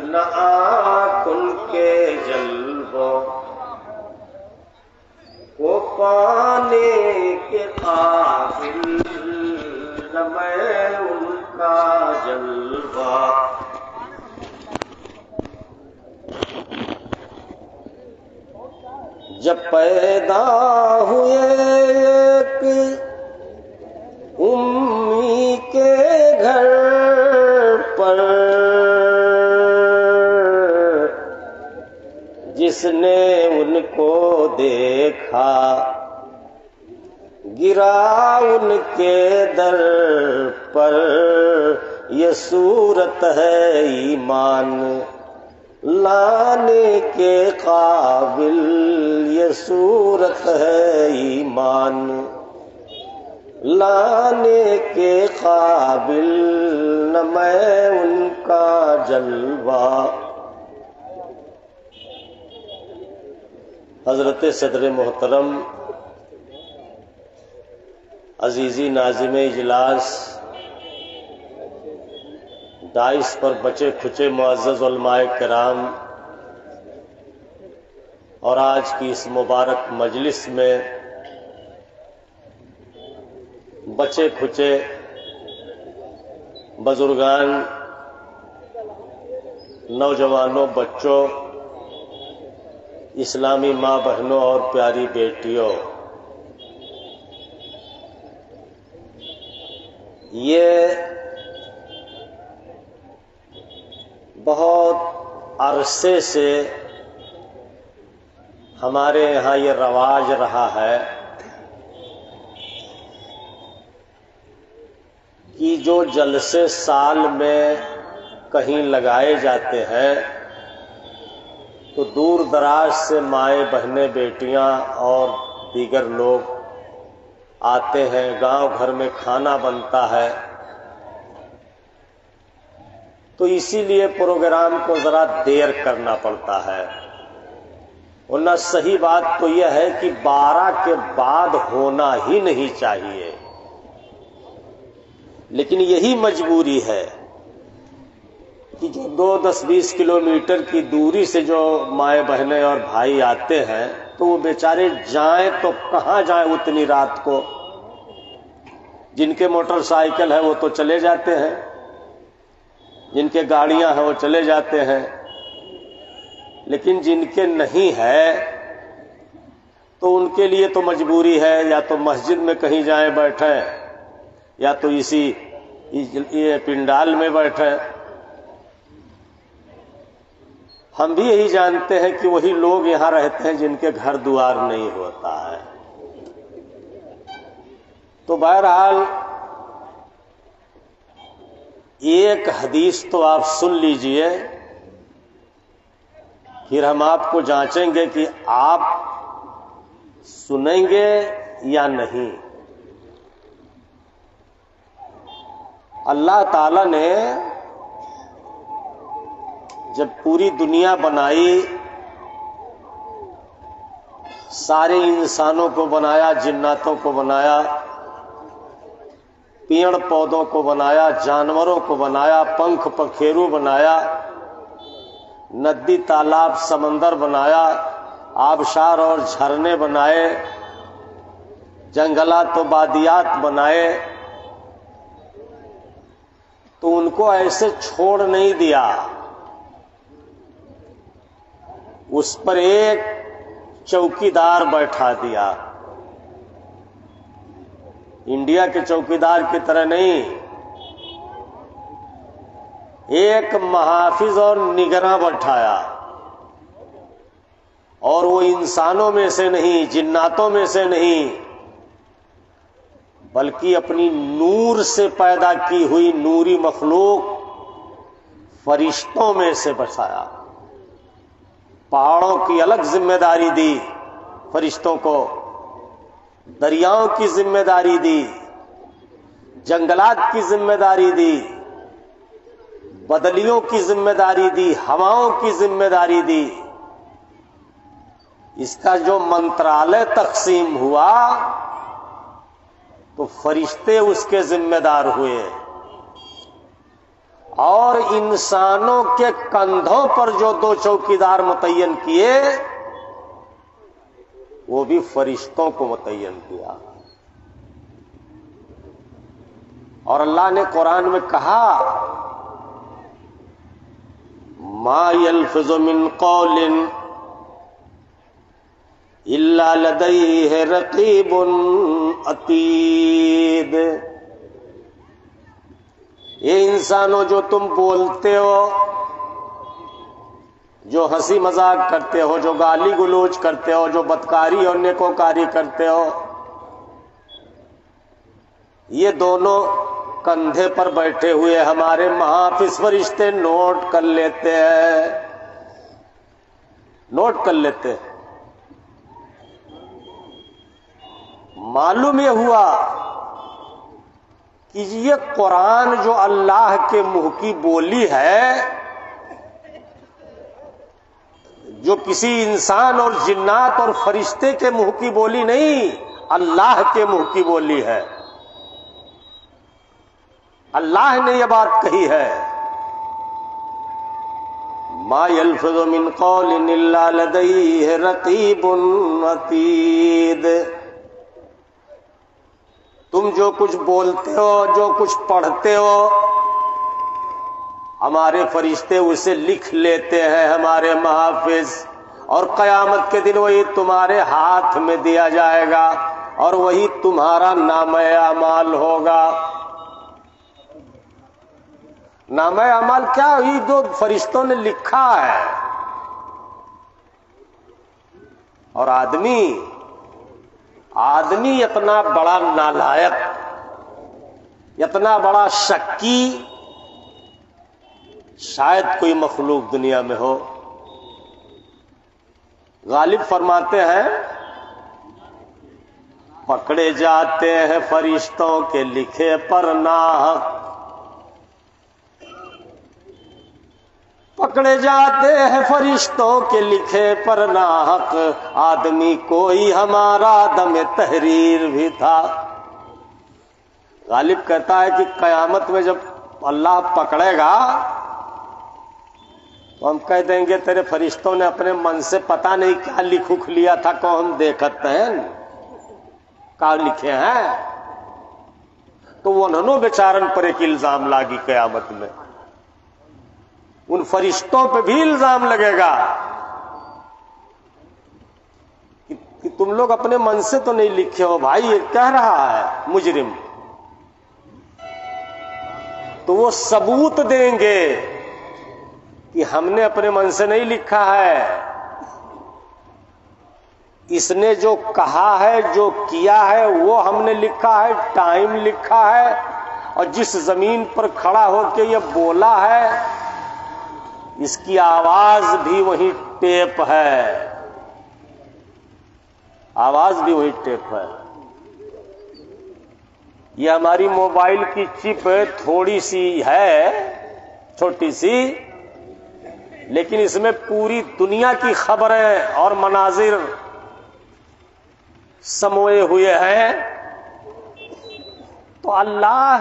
نہ آنکھ ان کے جلووں کو پانے کے قابل، نہ میں ان کا جلوہ جب پیدا ہوئے ایک امی کے گھر پر، جس نے ان کو دیکھا گرا ان کے در پر، یہ صورت ہے ایمان لانے کے قابل، یہ صورت ہے ایمان لانے کے قابل، نہ میں ان کا جلوہ۔ حضرت صدر محترم عزیزی ناظم اجلاس، دائس پر بچے کھچے معزز علماء کرام، اور آج کی اس مبارک مجلس میں بچے کھچے بزرگان، نوجوانوں، بچوں، اسلامی ماں بہنوں اور پیاری بیٹیوں، یہ بہت عرصے سے ہمارے یہاں یہ رواج رہا ہے کہ جو جلسے سال میں کہیں لگائے جاتے ہیں تو دور دراز سے مائیں بہنیں بیٹیاں اور دیگر لوگ آتے ہیں، گاؤں گھر میں کھانا بنتا ہے، تو اسی لیے پروگرام کو ذرا دیر کرنا پڑتا ہے، ورنہ صحیح بات تو یہ ہے کہ 12 کے بعد ہونا ہی نہیں چاہیے، لیکن یہی مجبوری ہے کہ جو 2-10-20 کلومیٹر کی دوری سے جو مائیں بہنیں اور بھائی آتے ہیں تو وہ بیچارے جائیں تو کہاں جائیں اتنی رات کو، جن کے موٹر سائیکل ہے وہ تو چلے جاتے ہیں، جن کے گاڑیاں ہیں وہ چلے جاتے ہیں، لیکن جن کے نہیں ہے تو ان کے لیے تو مجبوری ہے یا تو مسجد میں کہیں جائیں بیٹھیں یا تو اسی یہ پنڈال میں بیٹھیں۔ ہم بھی یہی جانتے ہیں کہ وہی لوگ یہاں رہتے ہیں جن کے گھر دوار نہیں ہوتا ہے۔ تو بہرحال ایک حدیث تو آپ سن لیجئے، پھر ہم آپ کو جانچیں گے کہ آپ سنیں گے یا نہیں۔ اللہ تعالی نے جب پوری دنیا بنائی، سارے انسانوں کو بنایا، جناتوں کو بنایا، پیڑ پودوں کو بنایا، جانوروں کو بنایا، پنکھ پکھیرو بنایا، ندی تالاب سمندر بنایا، آبشار اور جھرنے بنائے، جنگلات و بادیات بنائے، تو ان کو ایسے چھوڑ نہیں دیا، اس پر ایک چوکیدار بیٹھا دیا، انڈیا کے چوکیدار کی طرح نہیں، ایک محافظ اور نگراں بٹھایا، اور وہ انسانوں میں سے نہیں، جناتوں میں سے نہیں، بلکہ اپنی نور سے پیدا کی ہوئی نوری مخلوق فرشتوں میں سے بسایا۔ پہاڑوں کی الگ ذمہ داری دی فرشتوں کو، دریاؤں کی ذمہ داری دی، جنگلات کی ذمہ داری دی، بدلیوں کی ذمہ داری دی، ہواؤں کی ذمہ داری دی۔ اس کا جو منترالے تقسیم ہوا تو فرشتے اس کے ذمہ دار ہوئے، اور انسانوں کے کندھوں پر جو 2 چوکیدار متعین کیے وہ بھی فرشتوں کو متعین کیا. اور اللہ نے قرآن میں کہا ما يلفظ من قول الا لديه رقیب عتید. یہ انسانوں جو تم بولتے ہو، جو ہنسی مذاق کرتے ہو، جو گالی گلوچ کرتے ہو، جو بدکاری اور نیکوکاری کرتے ہو، یہ دونوں کندھے پر بیٹھے ہوئے ہمارے محافظ فرشتے نوٹ کر لیتے ہیں، نوٹ کر لیتے ہیں. معلوم یہ ہوا کہ یہ قرآن جو اللہ کے منہ کی بولی ہے، جو کسی انسان اور جنات اور فرشتے کے منہ کی بولی نہیں، اللہ کے منہ کی بولی ہے. اللہ نے یہ بات کہی ہے ما يلفظ من قول الا لديه رقیب عتید. تم جو کچھ بولتے ہو، جو کچھ پڑھتے ہو، ہمارے فرشتے اسے لکھ لیتے ہیں، ہمارے محافظ. اور قیامت کے دن وہی تمہارے ہاتھ میں دیا جائے گا اور وہی تمہارا نامہ اعمال ہوگا. نامہ اعمال کیا ہوئی؟ جو فرشتوں نے لکھا ہے. اور آدمی اتنا بڑا نالائق، اتنا بڑا شکی شاید کوئی مخلوق دنیا میں ہو. غالب فرماتے ہیں پکڑے جاتے ہیں فرشتوں کے لکھے پر ناحق، پکڑے جاتے ہیں فرشتوں کے لکھے پر ناحق، آدمی کوئی ہمارا دم تحریر بھی تھا. غالب کہتا ہے کہ قیامت میں جب اللہ پکڑے گا تو ہم کہہ دیں گے تیرے فرشتوں نے اپنے من سے پتہ نہیں کیا لکھ لیا تھا کو ہم دیکھتے ہیں کیا لکھے ہیں. تو وہ انہوں بیچارن پر ایک الزام لاگی قیامت میں، ان فرشتوں پہ بھی الزام لگے گا کہ تم لوگ اپنے من سے تو نہیں لکھے ہو. بھائی یہ کہہ رہا ہے مجرم، تو وہ ثبوت دیں گے کہ ہم نے اپنے من سے نہیں لکھا ہے، اس نے جو کہا ہے، جو کیا ہے وہ ہم نے لکھا ہے، ٹائم لکھا ہے، اور جس زمین پر کھڑا ہو کے یہ بولا ہے اس کی آواز بھی وہی ٹیپ ہے، آواز بھی وہی ٹیپ ہے. یہ ہماری موبائل کی چپ تھوڑی سی ہے، چھوٹی سی، لیکن اس میں پوری دنیا کی خبریں اور مناظر سموئے ہوئے ہیں. تو اللہ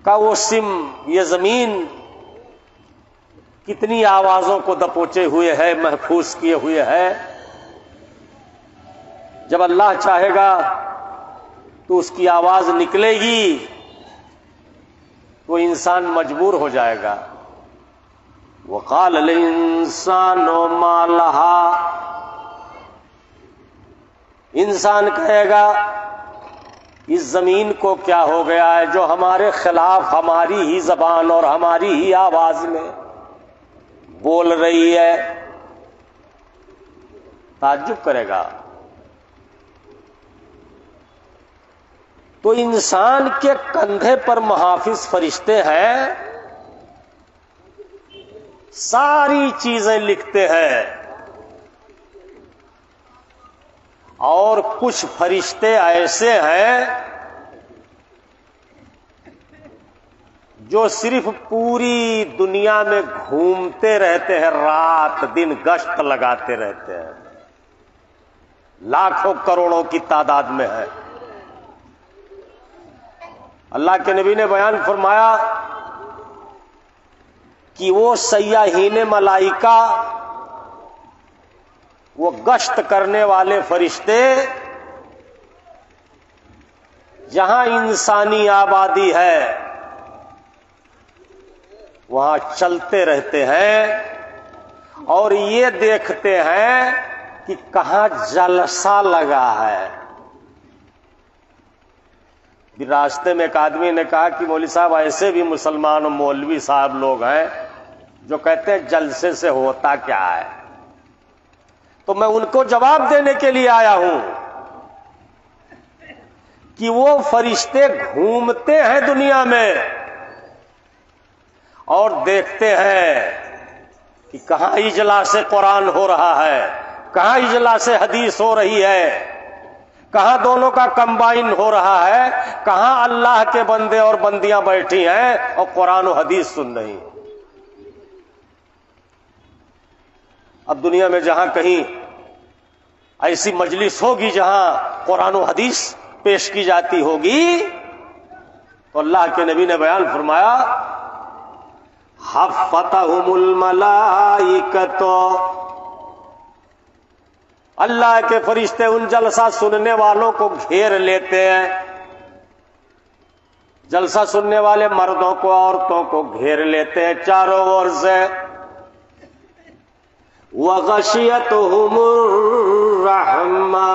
کا وہ سم، یہ زمین کتنی آوازوں کو دبوچے ہوئے ہے، محفوظ کیے ہوئے ہے. جب اللہ چاہے گا تو اس کی آواز نکلے گی تو انسان مجبور ہو جائے گا. وقال الانسان ما لها، انسان کہے گا اس زمین کو کیا ہو گیا ہے جو ہمارے خلاف ہماری ہی زبان اور ہماری ہی آواز میں بول رہی ہے. تعجب کرے گا. تو انسان کے کندھے پر محافظ فرشتے ہیں، ساری چیزیں لکھتے ہیں. اور کچھ فرشتے ایسے ہیں جو صرف پوری دنیا میں گھومتے رہتے ہیں، رات دن گشت لگاتے رہتے ہیں، لاکھوں کروڑوں کی تعداد میں ہے. اللہ کے نبی نے بیان فرمایا کہ وہ سیاحین ملائکہ، وہ گشت کرنے والے فرشتے جہاں انسانی آبادی ہے وہاں چلتے رہتے ہیں اور یہ دیکھتے ہیں کہ کہاں جلسہ لگا ہے۔ راستے میں ایک آدمی نے کہا کہ مولوی صاحب ایسے بھی مسلمان مولوی صاحب لوگ ہیں جو کہتے ہیں جلسے سے ہوتا کیا ہے، تو میں ان کو جواب دینے کے لیے آیا ہوں کہ وہ فرشتے گھومتے ہیں دنیا میں اور دیکھتے ہیں کہ کہاں اجلاس قرآن ہو رہا ہے، کہاں اجلاس حدیث ہو رہی ہے، کہاں دونوں کا کمبائن ہو رہا ہے، کہاں اللہ کے بندے اور بندیاں بیٹھی ہیں اور قرآن و حدیث سن رہی ہیں۔ اب دنیا میں جہاں کہیں ایسی مجلس ہوگی جہاں قرآن و حدیث پیش کی جاتی ہوگی تو اللہ کے نبی نے بیان فرمایا حفتہم الملائکۃ، اللہ کے فرشتے ان جلسہ سننے والوں کو گھیر لیتے ہیں، جلسہ سننے والے مردوں کو عورتوں کو گھیر لیتے ہیں چاروں اور سے، وغشیتہم الرحمہ،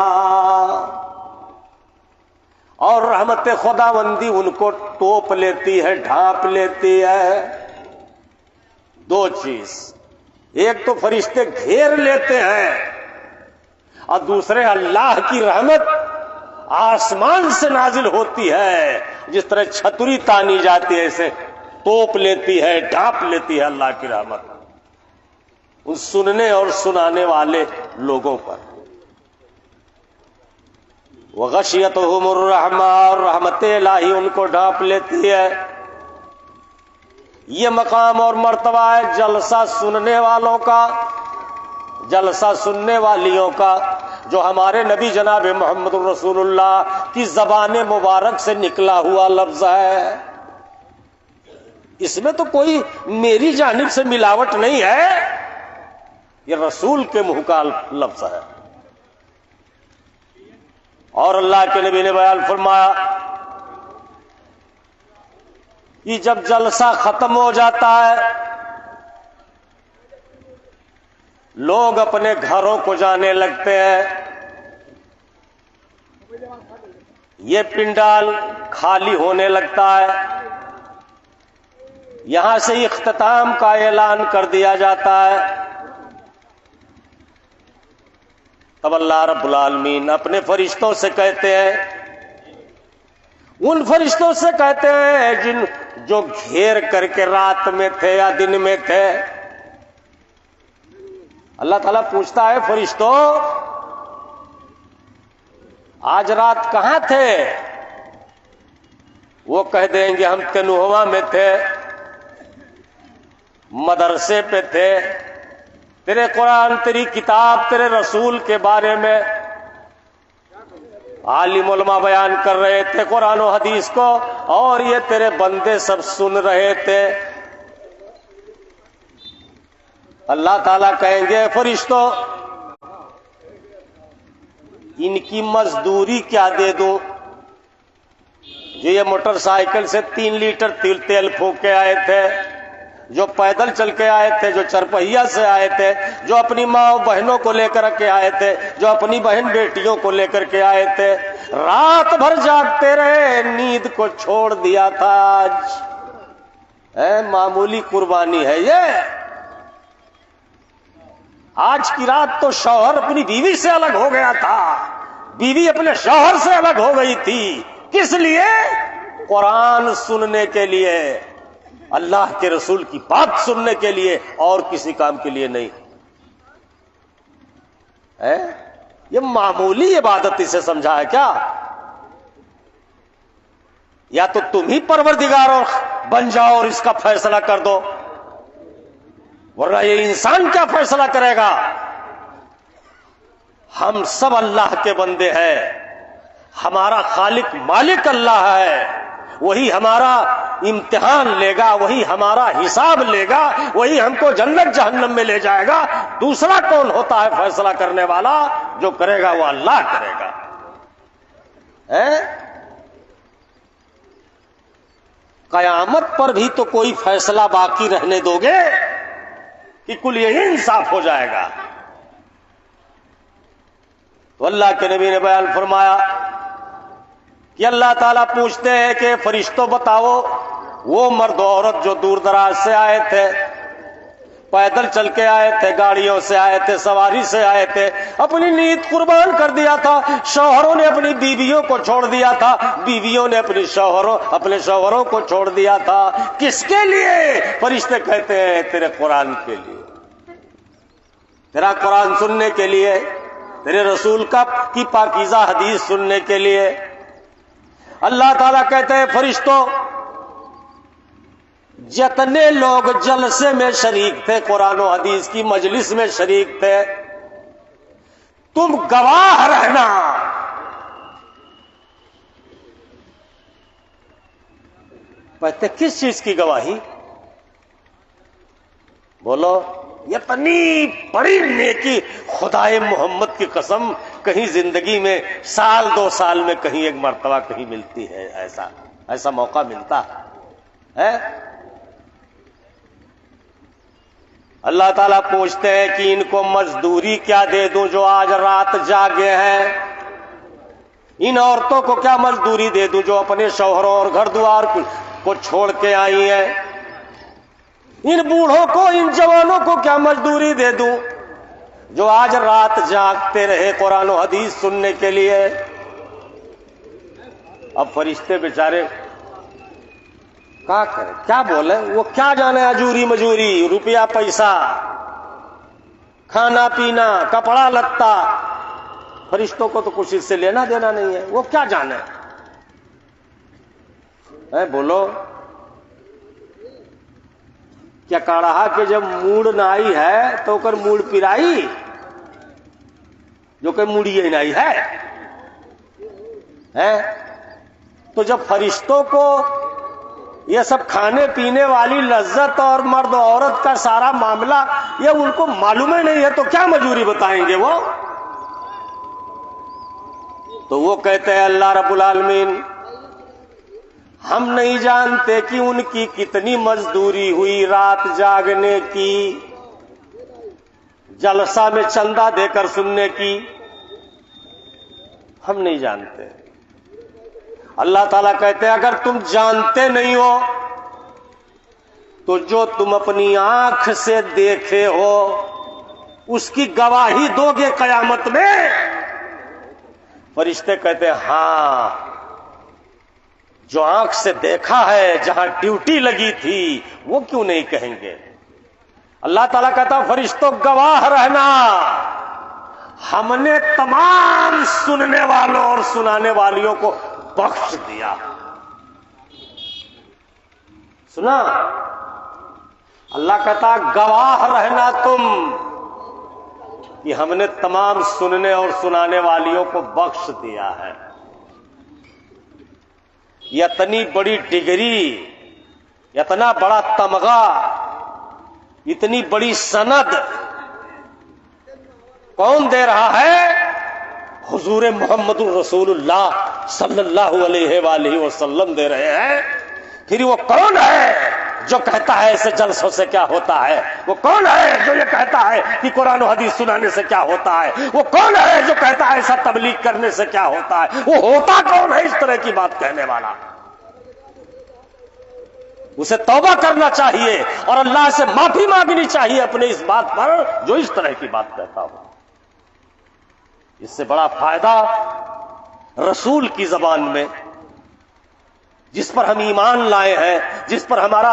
اور رحمت خداوندی ان کو ٹوپ لیتی ہے، ڈھانپ لیتی ہے۔ دو چیز، ایک تو فرشتے گھیر لیتے ہیں اور دوسرے اللہ کی رحمت آسمان سے نازل ہوتی ہے، جس طرح چھتری تانی جاتی ہے ایسے ٹوپ لیتی ہے، ڈھانپ لیتی ہے اللہ کی رحمت ان سننے اور سنانے والے لوگوں پر۔ وغشیتہم الرحمہ، اور رحمت الہی ان کو ڈھانپ لیتی ہے۔ یہ مقام اور مرتبہ ہے جلسہ سننے والوں کا، جلسہ سننے والیوں کا، جو ہمارے نبی جناب محمد رسول اللہ کی زبان مبارک سے نکلا ہوا لفظ ہے۔ اس میں تو کوئی میری جانب سے ملاوٹ نہیں ہے، یہ رسول کے منہ کا لفظ ہے۔ اور اللہ کے نبی نے بیان فرمایا کہ جب جلسہ ختم ہو جاتا ہے لوگ اپنے گھروں کو جانے لگتے ہیں، یہ پنڈال خالی ہونے لگتا ہے، یہاں سے اختتام کا اعلان کر دیا جاتا ہے۔ تب اللہ رب العالمین اپنے فرشتوں سے کہتے ہیں، ان فرشتوں سے کہتے ہیں جو گھیر کر کے رات میں تھے یا دن میں تھے، اللہ تعالیٰ پوچھتا ہے فرشتوں آج رات کہاں تھے؟ وہ کہہ دیں گے ہم تنہوا میں تھے، مدرسے پہ تھے، تیرے قرآن، تیری کتاب، تیرے رسول کے بارے میں عالم علماء بیان کر رہے تھے قرآن و حدیث کو، اور یہ تیرے بندے سب سن رہے تھے۔ اللہ تعالیٰ کہیں گے فرشتوں ان کی مزدوری کیا دے دوں؟ جو یہ موٹر سائیکل سے 3 لیٹر تیل پھونک کے آئے تھے، جو پیدل چل کے آئے تھے، جو چرپہیا سے آئے تھے، جو اپنی ماں و بہنوں کو لے کر کے آئے تھے، جو اپنی بہن بیٹیوں کو لے کر کے آئے تھے، رات بھر جاگتے رہے، نیند کو چھوڑ دیا تھا آج معمولی قربانی ہے یہ۔ آج کی رات تو شوہر اپنی بیوی سے الگ ہو گیا تھا، بیوی اپنے شوہر سے الگ ہو گئی تھی، کس لیے؟ قرآن سننے کے لیے، اللہ کے رسول کی بات سننے کے لیے، اور کسی کام کے لیے نہیں ہے۔ یہ معمولی عبادت اسے سمجھا ہے کیا؟ یا تو تم ہی پروردگار اور بن جاؤ اور اس کا فیصلہ کر دو، ورنہ یہ انسان کیا فیصلہ کرے گا؟ ہم سب اللہ کے بندے ہیں، ہمارا خالق مالک اللہ ہے، وہی ہمارا امتحان لے گا، وہی ہمارا حساب لے گا، وہی ہم کو جنت جہنم میں لے جائے گا۔ دوسرا کون ہوتا ہے فیصلہ کرنے والا؟ جو کرے گا وہ اللہ کرے گا۔ قیامت پر بھی تو کوئی فیصلہ باقی رہنے دو گے کہ کل یہی انصاف ہو جائے گا؟ تو اللہ کے نبی نے بیان فرمایا کہ اللہ تعالیٰ پوچھتے ہیں کہ فرشتوں بتاؤ، وہ مرد و عورت جو دور دراز سے آئے تھے، پیدل چل کے آئے تھے، گاڑیوں سے آئے تھے، سواری سے آئے تھے، اپنی نیند قربان کر دیا تھا، شوہروں نے اپنی بیویوں کو چھوڑ دیا تھا، بیویوں نے اپنے شوہروں کو چھوڑ دیا تھا، کس کے لیے؟ فرشتے کہتے ہیں تیرے قرآن کے لیے، تیرا قرآن سننے کے لیے، تیرے رسول کی پاکیزہ حدیث سننے کے لیے۔ اللہ تعالیٰ کہتے ہیں فرشتوں، جتنے لوگ جلسے میں شریک تھے، قرآن و حدیث کی مجلس میں شریک تھے، تم گواہ رہنا۔ کہتے کس چیز کی گواہی؟ بولو۔ اتنی بڑی نیکی، خدائے محمد کی قسم، کہیں زندگی میں سال دو سال میں کہیں ایک مرتبہ کہیں ملتی ہے؟ ایسا موقع ملتا ہے؟ اللہ تعالیٰ پوچھتے ہیں کہ ان کو مزدوری کیا دے دوں جو آج رات جاگے ہیں؟ ان عورتوں کو کیا مزدوری دے دوں جو اپنے شوہروں اور گھر دوار کو چھوڑ کے آئی ہیں؟ ان بوڑھوں کو، ان جوانوں کو کیا مزدوری دے دوں جو آج رات جاگتے رہے قرآن و حدیث سننے کے لیے؟ اب فرشتے بیچارے کیا کریں، کیا بولیں؟ وہ کیا جانے اجوری مجوری، روپیہ پیسہ، کھانا پینا، کپڑا لتا، فرشتوں کو تو کچھ اس سے لینا دینا نہیں ہے، وہ کیا جانے؟ بولو۔ کیا کہا کہ جب موڑ نہ آئی ہے تو کر موڑ پرائی، جو کہ موڑی نہ آئی ہے۔ تو جب فرشتوں کو یہ سب کھانے پینے والی لذت اور مرد و عورت کا سارا معاملہ یہ ان کو معلوم ہی نہیں ہے تو کیا مجوری بتائیں گے وہ؟ تو وہ کہتے ہیں اللہ رب العالمین ہم نہیں جانتے کہ ان کی کتنی مزدوری ہوئی رات جاگنے کی، جلسہ میں چندہ دے کر سننے کی، ہم نہیں جانتے۔ اللہ تعالیٰ کہتے ہیں اگر تم جانتے نہیں ہو تو جو تم اپنی آنکھ سے دیکھے ہو اس کی گواہی دو گے قیامت میں؟ فرشتے کہتے ہیں ہاں، جو آنکھ سے دیکھا ہے، جہاں ڈیوٹی لگی تھی، وہ کیوں نہیں کہیں گے؟ اللہ تعالیٰ کہتا فرشتوں گواہ رہنا، ہم نے تمام سننے والوں اور سنانے والیوں کو بخش دیا۔ سنا؟ اللہ کہتا گواہ رہنا تم کہ ہم نے تمام سننے اور سنانے والیوں کو بخش دیا ہے۔ اتنی بڑی ڈگری، اتنا بڑا تمغہ، اتنی بڑی سند کون دے رہا ہے؟ حضور محمد الرسول اللہ صلی اللہ علیہ وآلہ وسلم دے رہے ہیں۔ پھر وہ کون ہے جو کہتا ہے ایسے جلسوں سے کیا ہوتا ہے؟ وہ کون ہے جو یہ کہتا ہے کہ قرآن و حدیث سنانے سے کیا ہوتا ہے؟ وہ کون ہے جو کہتا ہے ایسا تبلیغ کرنے سے کیا ہوتا ہے؟ وہ ہوتا کون ہے اس طرح کی بات کہنے والا؟ اسے توبہ کرنا چاہیے اور اللہ سے معافی مانگنی چاہیے اپنے اس بات پر جو اس طرح کی بات کہتا ہو۔ اس سے بڑا فائدہ رسول کی زبان میں، جس پر ہم ایمان لائے ہیں، جس پر ہمارا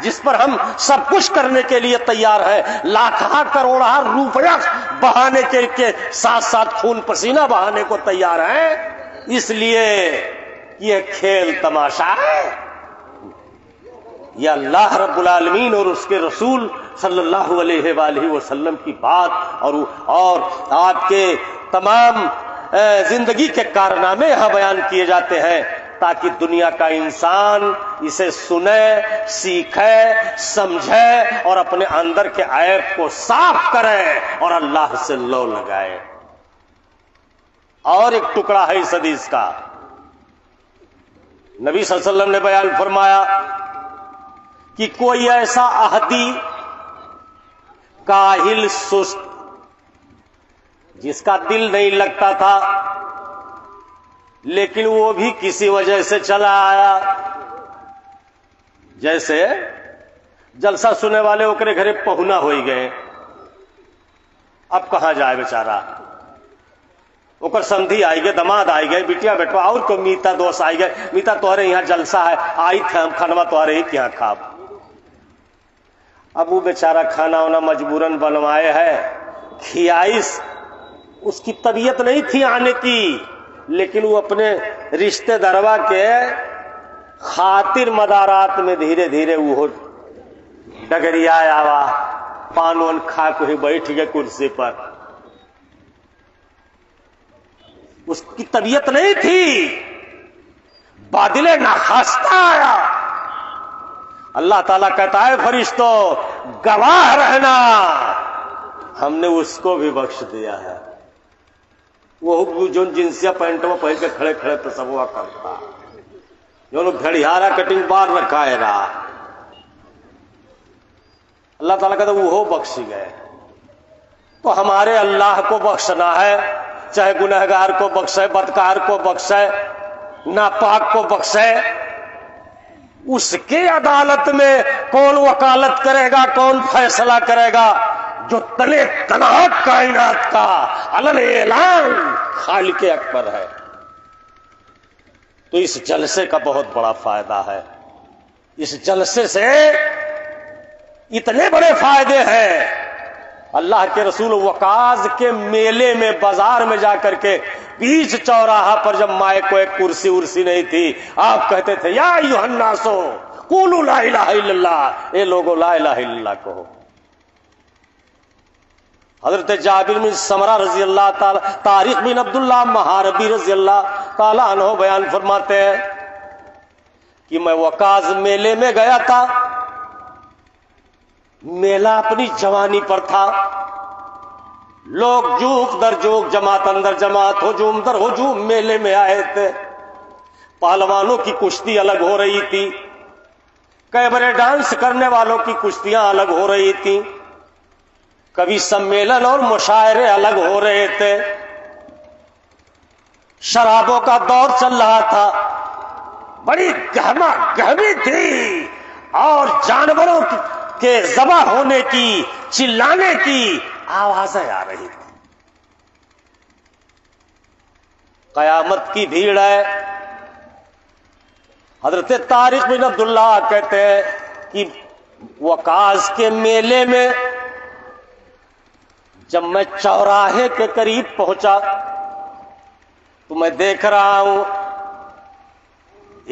جس پر ہم سب کچھ کرنے کے لیے تیار ہے، لاکھاں کروڑاں روپیہ بہانے کے ساتھ ساتھ خون پسینہ بہانے کو تیار ہیں، اس لیے یہ کھیل تماشا ہے۔ یہ اللہ رب العالمین اور اس کے رسول صلی اللہ علیہ وآلہ وسلم کی بات اور آپ کے تمام زندگی کے کارنامے یہاں بیان کیے جاتے ہیں۔ تاکہ دنیا کا انسان اسے سنے، سیکھے، سمجھے اور اپنے اندر کے عیب کو صاف کرے اور اللہ سے لو لگائے۔ اور ایک ٹکڑا ہے اس حدیث کا، نبی صلی اللہ علیہ وسلم نے بیان فرمایا کہ کوئی ایسا احدی کاہل سست جس کا دل نہیں لگتا تھا لیکن وہ بھی کسی وجہ سے چلا آیا، جیسے جلسہ سننے والے اوکرے گھرے پہنا ہوئی گئے، اب کہاں جائے بیچارہ، اوکر سمدھی آئی گئے، دماد آئی گئے، بیٹیا بیٹوا اور کو میتا دوست آئی گئے، میتا تمہارے یہاں جلسہ ہے، آئی تھے ہم کھانوا تمہارے ہی کیا کھاب۔ اب وہ بیچارہ کھانا ہونا مجبوراً بنوائے ہے، کھیائش اس کی طبیعت نہیں تھی آنے کی، لیکن وہ اپنے رشتے دروا کے خاطر مدارات میں دھیرے دھیرے وہ ڈگریا آوا، پان وان کھا کو ہی بیٹھ گئے کرسی پر، اس کی طبیعت نہیں تھی، بادل ناخواستہ آیا۔ اللہ تعالیٰ کہتا ہے فرشتوں گواہ رہنا، ہم نے اس کو بھی بخش دیا ہے، وہ جو جنسیا پینٹ میں پہن کے کھڑے کھڑے تصور کرتا، جو لوگ گھڑیارا کٹنگ بار رکھا ہے رہا، اللہ تعالیٰ کہتا ہے وہ بخش گئے۔ تو ہمارے اللہ کو بخشنا ہے، چاہے گنہگار کو بخشے، بدکار کو بخشے، ناپاک کو بخشے، اس کے عدالت میں کون وکالت کرے گا، کون فیصلہ کرے گا؟ جو تلے تنہا کائنات کا علن اعلان خالق اکبر ہے۔ تو اس جلسے کا بہت بڑا فائدہ ہے، اس جلسے سے اتنے بڑے فائدے ہیں۔ اللہ کے رسول وقاص کے میلے میں بازار میں جا کر کے بیچ چوراہا پر جب مائے کو ایک کرسی ورسی نہیں تھی، آپ کہتے تھے یا ایھا الناس قولوا لا الہ الا اللہ، اے لوگو لا الہ الا اللہ کہو۔ حضرت جابر بن سمرہ رضی اللہ تعالی، طارق بن عبداللہ محاربی رضی اللہ تعالی عنہ بیان فرماتے ہیں کہ میں وقاص میلے میں گیا تھا، میلہ اپنی جوانی پر تھا، لوگ جوک در جوک، جماعت اندر جماعت، ہجوم در ہجوم میلے میں آئے تھے، پہلوانوں کی کشتی الگ ہو رہی تھی، کیبرے ڈانس کرنے والوں کی کشتیاں الگ ہو رہی تھیں، کبھی سمیلن اور مشاعرے الگ ہو رہے تھے، شرابوں کا دور چل رہا تھا، بڑی گہما گہمی تھی، اور جانوروں کے ذبح ہونے کی، چلانے کی آوازیں آ رہی تھی۔ قیامت کی بھیڑ ہے۔ حضرت طارق بن عبداللہ کہتے ہیں کہ وقاص کے میلے میں جب میں چوراہے کے قریب پہنچا تو میں دیکھ رہا ہوں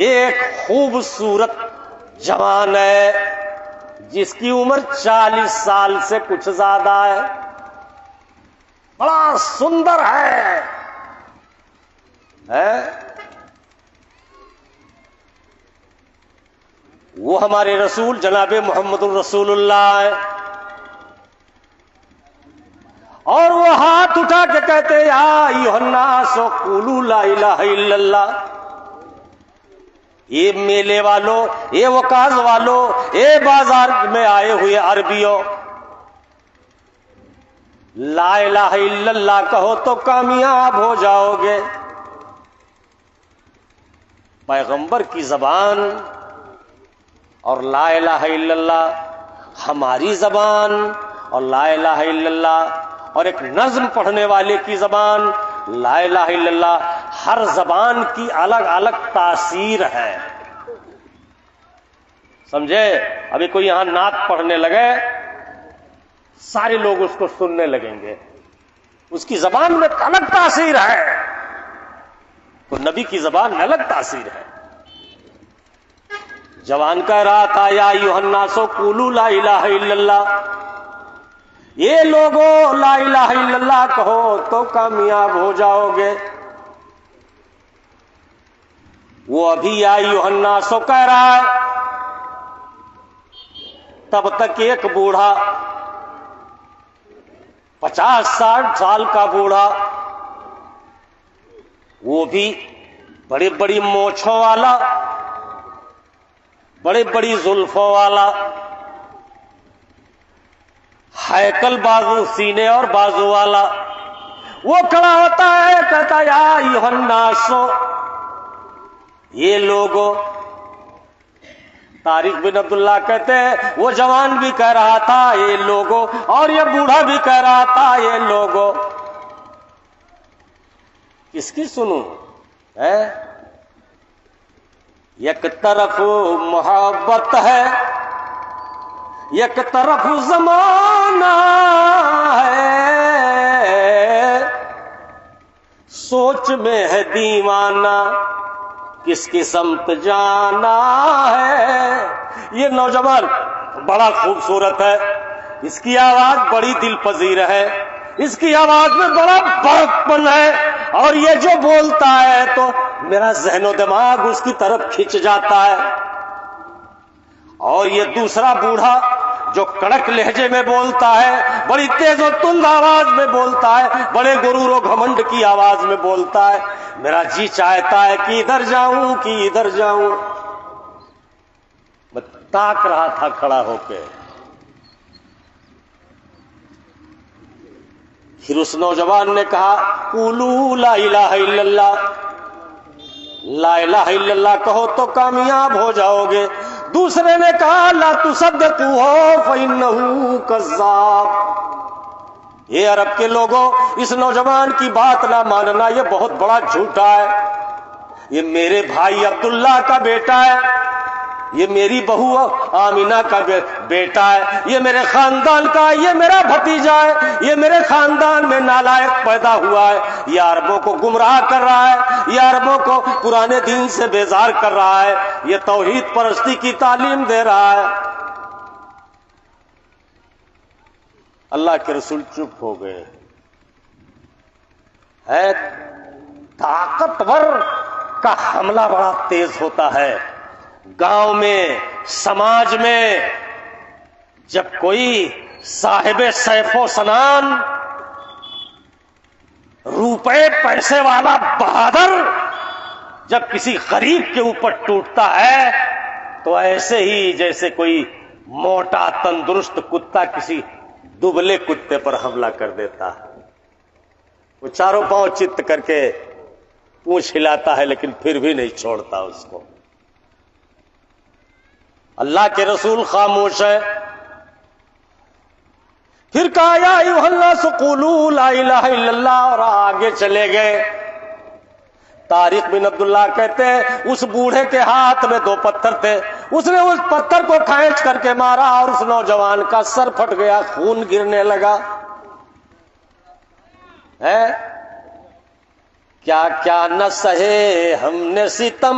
ایک خوبصورت جوان ہے جس کی عمر 40 سال سے کچھ زیادہ ہے، بڑا سندر ہے، وہ ہمارے رسول جناب محمد الرسول اللہ ہے، اور وہ ہاتھ اٹھا کے کہتے یا ایھا الناس قولوا لا الہ الا اللہ، یہ میلے والوں، یہ وقاص والوں، یہ بازار میں آئے ہوئے عربیوں، لا الہ الا اللہ کہو تو کامیاب ہو جاؤ گے۔ پیغمبر کی زبان اور لا الہ الا اللہ ہماری زبان، اور لا الہ الا اللہ اور ایک نظم پڑھنے والے کی زبان، لا الہ الا اللہ، ہر زبان کی الگ الگ تاثیر ہے، سمجھے؟ ابھی کوئی یہاں نعت پڑھنے لگے، سارے لوگ اس کو سننے لگیں گے، اس کی زبان میں الگ تاثیر ہے، تو نبی کی زبان میں الگ تاثیر ہے۔ جوان کہہ رہا تھا یا ایھا الناس قولوا لا الہ الا اللہ، یہ لوگوں لا الہ الا اللہ کہو تو کامیاب ہو جاؤ گے۔ وہ ابھی یا ایھا الناس کہہ رہا ہے، تب تک ایک بوڑھا 50-60 سال کا بوڑھا، وہ بھی بڑی بڑی مونچھوں والا، بڑی بڑی زلفوں والا، ہیکل بازو، سینے اور بازو والا، وہ کھڑا ہوتا ہے، کہتا یا ایھا الناس، یہ لوگوں، طارق بن عبداللہ کہتے ہیں وہ جوان بھی کہہ رہا تھا یہ لوگوں، اور یہ بوڑھا بھی کہہ رہا تھا یہ لوگوں، کس کی سنوں؟ یک طرف محبت ہے، یک طرف زمانہ ہے، سوچ میں ہے دیوانہ، کس کی سمت جانا ہے۔ یہ نوجوان بڑا خوبصورت ہے، اس کی آواز بڑی دل پذیر ہے، اس کی آواز میں بڑا بڑکپن ہے، اور یہ جو بولتا ہے تو میرا ذہن و دماغ اس کی طرف کھنچ جاتا ہے۔ اور یہ دوسرا بوڑھا جو کڑک لہجے میں بولتا ہے، بڑی تیز و تند آواز میں بولتا ہے، بڑے غرور و گھمنڈ کی آواز میں بولتا ہے، میرا جی چاہتا ہے کہ ادھر جاؤں کہ ادھر جاؤں۔ میں تاک رہا تھا کھڑا ہو کے۔ پھر اس نوجوان نے کہا قولوا لا الہ الا اللہ، لا الہ الا اللہ کہو تو کامیاب ہو جاؤ گے۔ دوسرے نے کہا لا تصدقوہ فإنہ کذاب۔ یہ عرب کے لوگوں، اس نوجوان کی بات نہ ماننا، یہ بہت بڑا جھوٹا ہے۔ یہ میرے بھائی عبداللہ کا بیٹا ہے، یہ میری بہو آمینہ کا بیٹا ہے، یہ میرے خاندان کا، یہ میرا بھتیجا ہے، یہ میرے خاندان میں نالائق پیدا ہوا ہے، یہ عربوں کو گمراہ کر رہا ہے، یہ عربوں کو پرانے دین سے بیزار کر رہا ہے، یہ توحید پرستی کی تعلیم دے رہا ہے۔ اللہ کے رسول چپ ہو گئے۔ ہے طاقتور کا حملہ بڑا تیز ہوتا ہے۔ گاؤں میں، سماج میں جب کوئی صاحب سیف و سنان، روپے پیسے والا بہادر جب کسی غریب کے اوپر ٹوٹتا ہے تو ایسے ہی جیسے کوئی موٹا تندرست کتا کسی دبلے کتے پر حملہ کر دیتا ہے۔ وہ چاروں پاؤں چت کر کے پونچھ ہلاتا ہے لیکن پھر بھی نہیں چھوڑتا اس کو۔ اللہ کے رسول خاموش ہے۔ پھر کہا یا ایھا الناس قولوا لا الہ الا اللہ، اور آگے چلے گئے۔ طارق بن عبداللہ کہتے ہیں اس بوڑھے کے ہاتھ میں 2 پتھر تھے، اس نے اس پتھر کو کھینچ کر کے مارا اور اس نوجوان کا سر پھٹ گیا، خون گرنے لگا۔ کیا کیا نہ سہے ہم نے ستم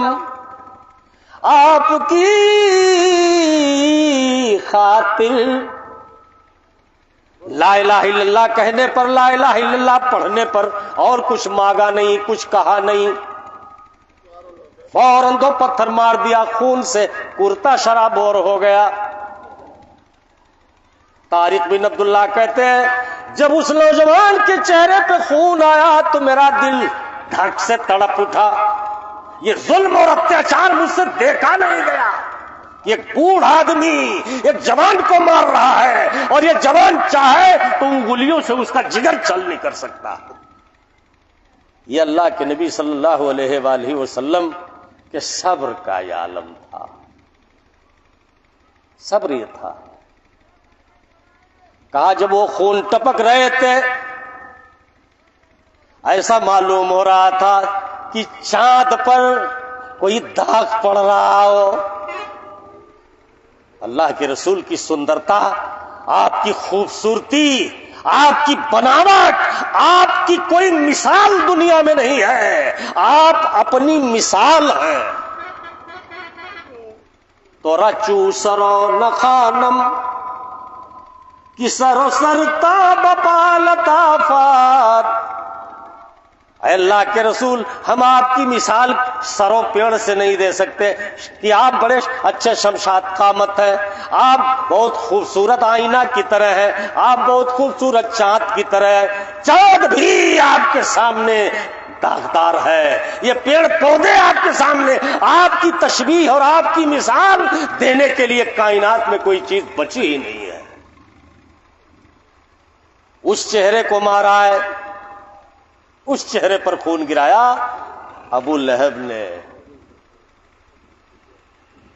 آپ کی خاطر، لا الہ الا اللہ کہنے پر، لا الہ الا اللہ پڑھنے پر، اور کچھ مانگا نہیں، کچھ کہا نہیں، فوراً 2 پتھر مار دیا، خون سے کرتا شرابور ہو گیا۔ طارق بن عبداللہ کہتے ہیں جب اس نوجوان کے چہرے پہ خون آیا تو میرا دل دھڑک سے تڑپ اٹھا۔ یہ ظلم اور اتیاچار مجھ سے دیکھا نہیں گیا۔ ایک بوڑھا آدمی ایک جوان کو مار رہا ہے، اور یہ جوان چاہے تو انگلیوں سے اس کا جگر چل نہیں کر سکتا۔ یہ اللہ کے نبی صلی اللہ علیہ وآلہ وسلم کے صبر کا یہ عالم تھا۔ صبر یہ تھا۔ کہا جب وہ خون ٹپک رہے تھے ایسا معلوم ہو رہا تھا کہ چاند پر کوئی داغ پڑ رہا ہو۔ اللہ کے رسول کی سندرتا، آپ کی خوبصورتی، آپ کی بناوٹ، آپ کی کوئی مثال دنیا میں نہیں ہے، آپ اپنی مثال ہیں۔ تو رچو سرو نخانم کی سرو سرتا بپالتا فات، اے اللہ کے رسول، ہم آپ کی مثال سرو پیڑ سے نہیں دے سکتے کہ آپ بڑے اچھے شمشاد قامت ہیں، آپ بہت خوبصورت آئینہ کی طرح ہیں، آپ بہت خوبصورت چاند کی طرح ہیں، چاند بھی آپ کے سامنے داغدار ہے، یہ پیڑ پودے آپ کے سامنے آپ کی تشبیہ اور آپ کی مثال دینے کے لیے کائنات میں کوئی چیز بچی ہی نہیں ہے۔ اس چہرے کو مارا ہے، اس چہرے پر خون گرایا ابو لہب نے۔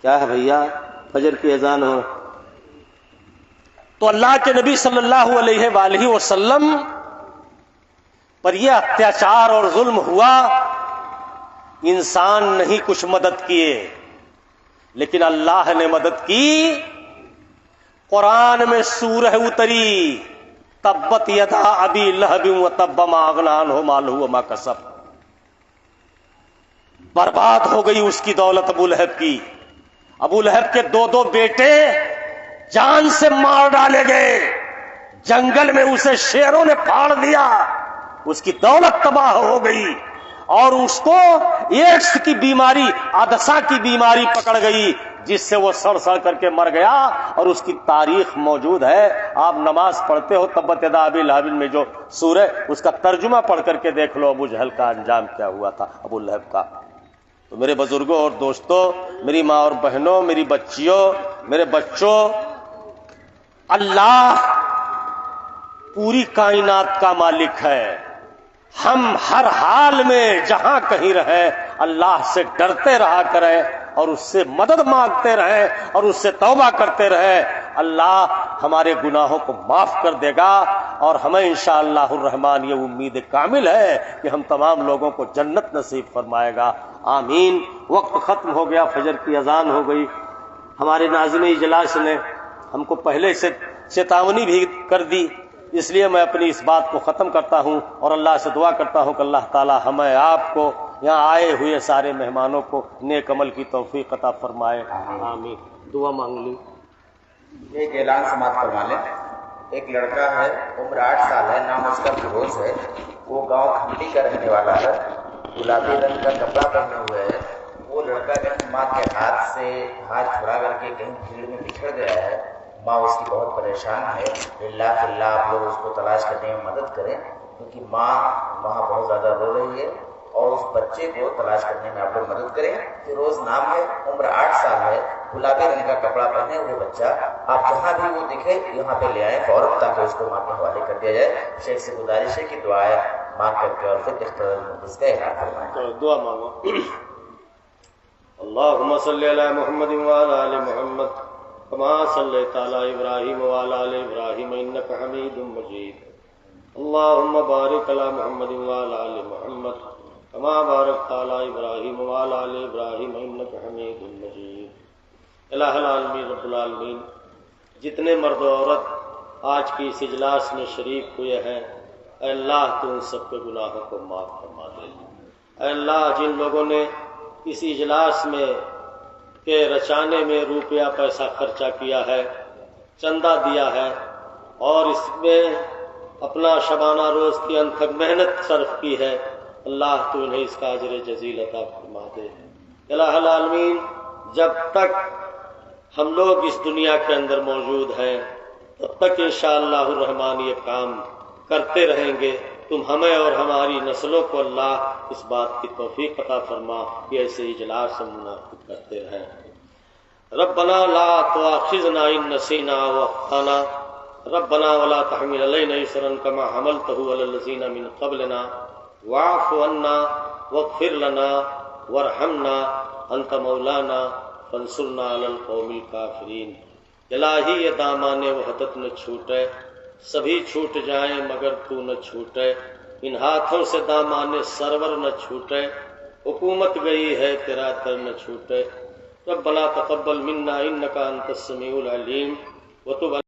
کیا ہے بھیا، فجر کی اذان ہو تو اللہ کے نبی صلی اللہ علیہ وآلہ وسلم پر یہ اتیاچار اور ظلم ہوا، انسان نہیں کچھ مدد کیے لیکن اللہ نے مدد کی۔ قرآن میں سورہ اتری، تبت یدا ابی لہب وتب ما اغنی عنہ مالہ وما کسب، برباد ہو گئی اس کی دولت ابو لہب کی۔ ابو لہب کے دو بیٹے جان سے مار ڈالے گئے، جنگل میں اسے شیروں نے پھاڑ دیا، اس کی دولت تباہ ہو گئی، اور اس کو ایڈس کی بیماری، عدسہ کی بیماری پکڑ گئی جس سے وہ سڑ کر کے مر گیا، اور اس کی تاریخ موجود ہے۔ آپ نماز پڑھتے ہو تبت یدا ابی لہب میں جو سورہ، اس کا ترجمہ پڑھ کر کے دیکھ لو ابو جہل کا انجام کیا ہوا تھا، ابو لہب کا۔ تو میرے بزرگوں اور دوستوں، میری ماں اور بہنوں، میری بچیوں، میرے بچوں، اللہ پوری کائنات کا مالک ہے۔ ہم ہر حال میں جہاں کہیں رہیں اللہ سے ڈرتے رہا کریں اور اس سے مدد مانگتے رہیں اور اس سے توبہ کرتے رہیں۔ اللہ ہمارے گناہوں کو معاف کر دے گا، اور ہمیں انشاءاللہ الرحمن یہ امید کامل ہے کہ ہم تمام لوگوں کو جنت نصیب فرمائے گا، آمین۔ وقت ختم ہو گیا، فجر کی اذان ہو گئی۔ ہمارے ناظم اجلاس نے ہم کو پہلے سے چیتاونی بھی کر دی، اس لیے میں اپنی اس بات کو ختم کرتا ہوں اور اللہ سے دعا کرتا ہوں کہ اللہ تعالی ہمیں آپ کو، یہاں آئے ہوئے سارے مہمانوں کو نیک عمل کی توفیق عطا فرمائے، آمین۔ دعا مانگ لی۔ ایک اعلان سماعت فرما لیں۔ ایک لڑکا ہے، عمر 8 سال ہے، نام اس کا فیروز ہے، وہ گاؤں کھمٹی کا رہنے والا ہے، گلابی رنگ کا کپڑا پہنے ہوئے ہے۔ وہ لڑکا کہیں ماں کے ہاتھ سے ہاتھ چھڑا کر کے کہیں بھیڑ میں بچھڑ گیا ہے، ماں اس کی بہت پریشان ہے۔ اللہ فی اللہ آپ لوگ اس کو تلاش کرنے میں مدد کریں، کیونکہ ماں وہاں بہت زیادہ رو رہی ہے، اور اس بچے کو تلاش کرنے میں آپ لوگ مدد کریں۔ فیروز نام ہے، عمر 8 سال ہے، گلابی رنگ کا کپڑا پہنے ہوئے بچہ۔ آپ جہاں بھی وہ دکھے یہاں پہ لے آئیں فوراً، تاکہ اس کو ماں کے حوالے کر دیا جائے۔ شیخ سے گزارش ہے کہ دعائیں مانگ کر کے اور پھر اختیار المقدس کا اعلان فرمائیں۔ دعا مانگو۔ اللہم صلی علی محمد وعلی آل محمد کما صلیت علی ابراہیم وعلی آل ابراہیم انک حمید مجید۔ اللہم بارک علی محمد وعلی آل محمد کما بارکت علی ابراہیم وعلی آل ابراہیم انک حمید مجید۔ الہ العالمین رب العالمین، جتنے مرد و عورت آج کی اس اجلاس میں شریک ہوئے ہیں، اے اللہ تو ان سب کے گناہوں کو معاف فرما دے۔ اے اللہ جن لوگوں نے اس اجلاس میں کے رچانے میں روپیہ پیسہ خرچہ کیا ہے، چندہ دیا ہے، اور اس میں اپنا شبانہ روز کی انتھک محنت صرف کی ہے، اللہ تو انہیں اس کا اجر جزیل عطا فرما دے۔ الہ العالمین، جب تک ہم لوگ اس دنیا کے اندر موجود ہیں تب تک انشاءاللہ الرحمن یہ کام کرتے رہیں گے۔ تم ہمیں اور ہماری نسلوں کو اللہ اس بات کی توفیق عطا فرما کہ ایسے اجلاس ہم منعقد کرتے رہیں۔ ربنا لا تؤاخذنا ان نسینا واخطانا ربنا ولا تحمل علينا إصرا كما حملته على الذين من قبلنا واعف عنا واغفر لنا وارحمنا انت مولانا فانصرنا على القوم الكافرين۔ الہی یہ دامان وحدت نہ چھوٹے، سبھی چھوٹ جائیں مگر تو نہ چھوٹے، ان ہاتھوں سے دامان سرور نہ چھوٹے، حکومت گئی ہے تیرا در نہ چھوٹے۔ ربنا تقبل منا انک انت السمیع العلیم وتب